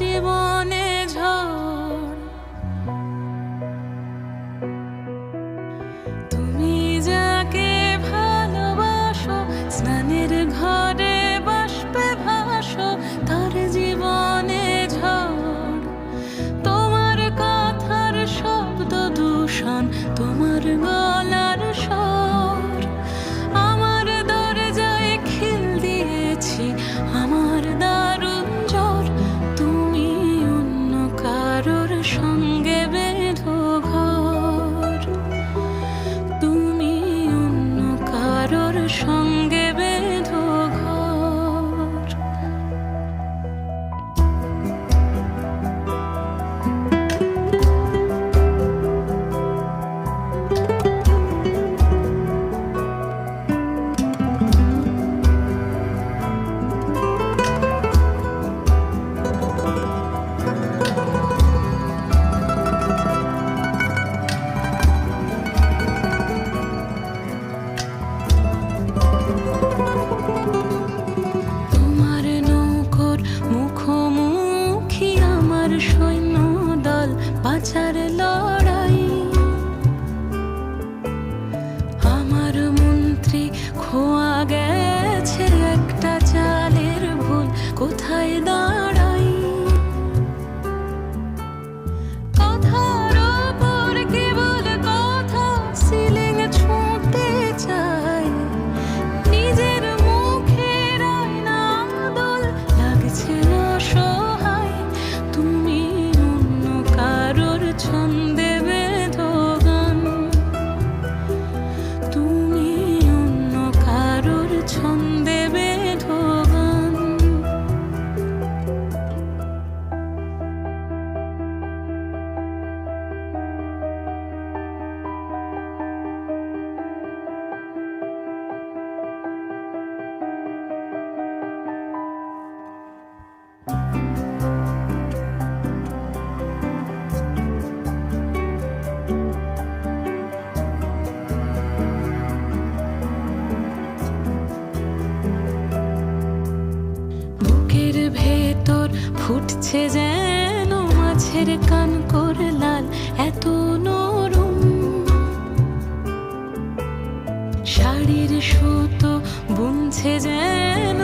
জীবনে ঝড়। তুমি যাকে ভালোবাসো, স্নানের ঘরে বাষ্পে ভাসো, তার জীবনে ঝড়। তোমার কথার শব্দ দূষণ, তোমার গলার স্বর। আমার দরজায় খিল দিয়েছি, আমার দারুণ জ্বর। তুমি অন্য কারোর সঙ্গে বেঁধো ঘর, তুমি অন্য কারোর সঙ্গে বেঁধো ঘর। তোমার নৌকোর মুখোমুখি আমার সৈন্য দল, বাঁচার লড়াই। আমার মন্ত্রী খোয়া গেছে একটা চালের ভুল, কোথায় দাঁড়াই। কথার ওপর কেবল কথা, সিলিং ছুঁতে চাই। নিজের মুখের আয়না দোল লাগছে অসহায়। তুমি অন্য কারোর ছন্দে বেঁধো গান, তুমি অন্য কারোর ছন্দে বেঁধো গান। বুকের ভেতর ফুটছে যেন মাছের কানকর লাল, এত নরম। শাড়ির সুতো বুনছে যেন